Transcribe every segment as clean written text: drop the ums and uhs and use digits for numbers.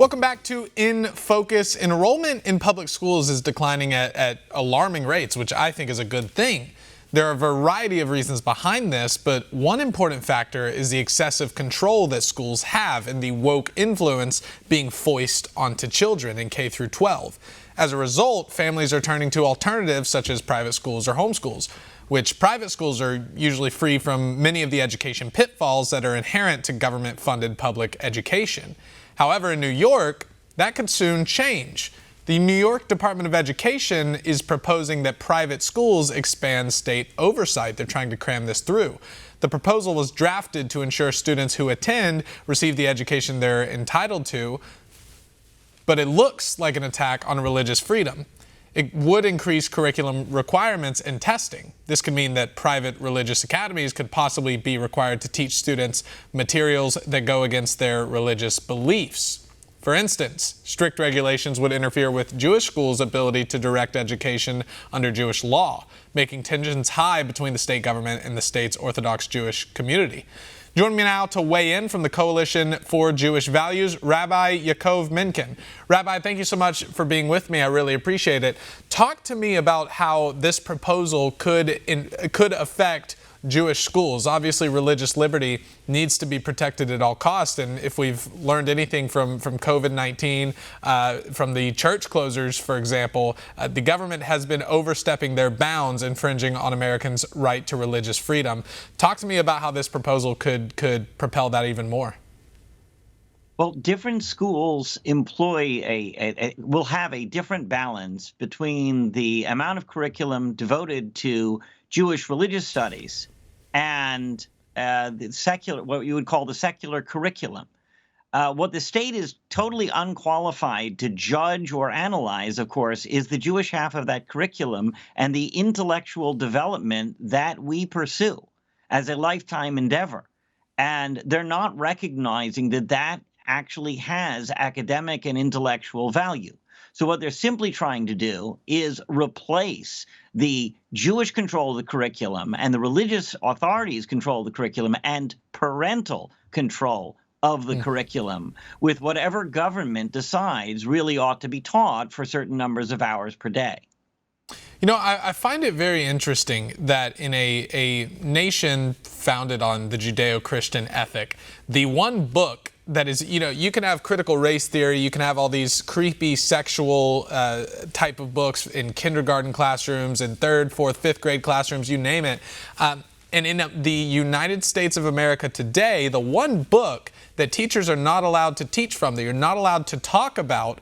Welcome back to In Focus. Enrollment in public schools is declining at alarming rates, which I think is a good thing. There are a variety of reasons behind this, but one important factor is the excessive control that schools have and the woke influence being foisted onto children in K through 12. As a result, families are turning to alternatives such as private schools or homeschools, which private schools are usually free from many of the education pitfalls that are inherent to government-funded public education. However, in New York, that could soon change. The New York Department of Education is proposing that private schools expand state oversight. They're trying to cram this through. The proposal was drafted to ensure students who attend receive the education they're entitled to, but it looks like an attack on religious freedom. It would increase curriculum requirements and testing. This could mean that private religious academies could possibly be required to teach students materials that go against their religious beliefs. For instance, strict regulations would interfere with Jewish schools' ability to direct education under Jewish law, making tensions high between the state government and the state's Orthodox Jewish community. Joining me now to weigh in from the Coalition for Jewish Values, Rabbi Menken. Rabbi, thank you so much for being with me. I really appreciate it. Talk to me about how this proposal could affect Jewish schools. Obviously, religious liberty needs to be protected at all costs. And if we've learned anything from COVID-19, from the church closures, for example, the government has been overstepping their bounds, infringing on Americans' right to religious freedom. Talk to me about how this proposal could propel that even more. Well, different schools will have a different balance between the amount of curriculum devoted to Jewish religious studies and the secular, what you would call the secular curriculum. What the state is totally unqualified to judge or analyze, of course, is the Jewish half of that curriculum and the intellectual development that we pursue as a lifetime endeavor. And they're not recognizing that that actually has academic and intellectual value. So what they're simply trying to do is replace the Jewish control of the curriculum and the religious authorities' control of the curriculum and parental control of the curriculum with whatever government decides really ought to be taught for certain numbers of hours per day. You know, I find it very interesting that in a nation founded on the Judeo-Christian ethic, the one book that is, you can have critical race theory, you can have all these creepy sexual type of books in kindergarten classrooms and 3rd, 4th, 5th grade classrooms, you name it. And in the United States of America today, the one book that teachers are not allowed to teach from, that you're not allowed to talk about,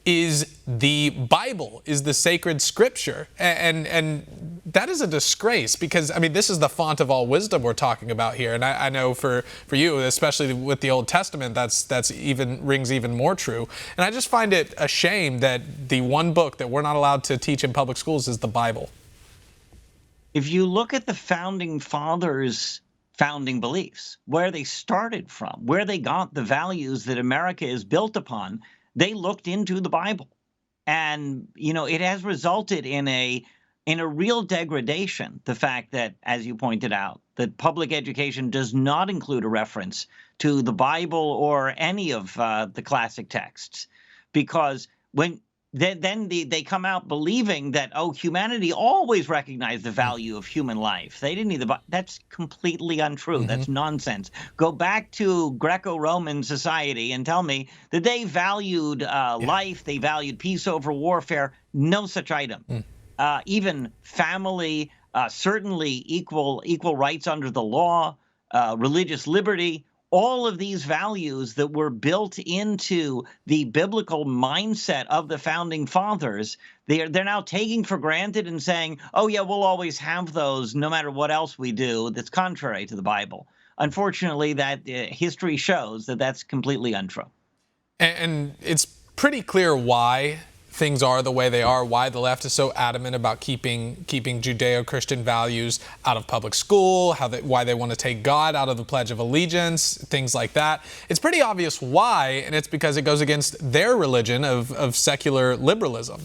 is the Bible, is the sacred scripture. And that is a disgrace because, I mean, this is the font of all wisdom we're talking about here. And I know for you, especially with the Old Testament, that's even rings even more true. And I just find it a shame that the one book that we're not allowed to teach in public schools is the Bible. If you look at the founding fathers' founding beliefs, where they started from, where they got the values that America is built upon, they looked into the Bible. And, it has resulted in a real degradation, the fact that, as you pointed out, that public education does not include a reference to the Bible or any of the classic texts. Because when they come out believing that, humanity always recognized the value of human life. They didn't need the Bible. That's completely untrue. Mm-hmm. That's nonsense. Go back to Greco-Roman society and tell me that they valued life, they valued peace over warfare. No such item. Even family, certainly equal rights under the law, religious liberty. All of these values that were built into the biblical mindset of the founding fathers, they're now taking for granted and saying, oh, yeah, we'll always have those no matter what else we do that's contrary to the Bible. Unfortunately, that history shows that that's completely untrue. And it's pretty clear why things are the way they are, why the left is so adamant about keeping Judeo-Christian values out of public school, why they want to take God out of the Pledge of Allegiance, things like that. It's pretty obvious why, and it's because it goes against their religion of secular liberalism.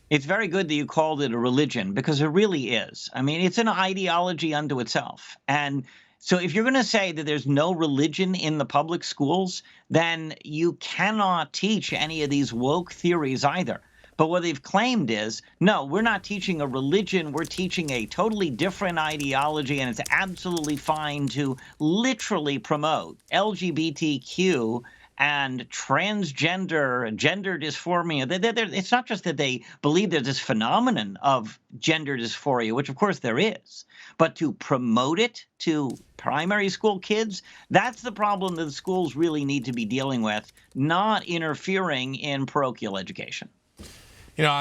It's very good that you called it a religion, because it really is. I mean, it's an ideology unto itself. And So if you're going to say that there's no religion in the public schools, then you cannot teach any of these woke theories either. But what they've claimed is, no, we're not teaching a religion. We're teaching a totally different ideology, and it's absolutely fine to literally promote LGBTQ and transgender, gender dysphoria. It's not just that they believe there's this phenomenon of gender dysphoria, which of course there is, but to promote it to primary school kids, that's the problem that the schools really need to be dealing with, not interfering in parochial education. You know,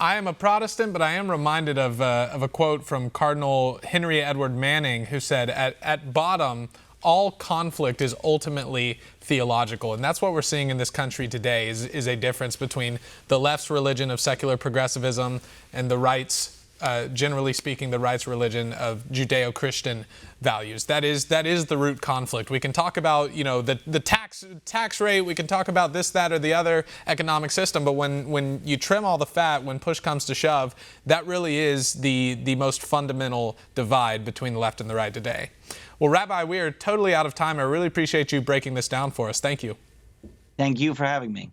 I am a Protestant, but I am reminded of a quote from Cardinal Henry Edward Manning, who said, at bottom, all conflict is ultimately theological. And that's what we're seeing in this country today is a difference between the left's religion of secular progressivism and the right's, generally speaking, the right's religion of Judeo-Christian values. That is the root conflict. We can talk about, you know, the tax rate, we can talk about this, that, or the other economic system, but when you trim all the fat, when push comes to shove, that really is the most fundamental divide between the left and the right today. Well, Rabbi, we are totally out of time. I really appreciate you breaking this down for us. Thank you. Thank you for having me.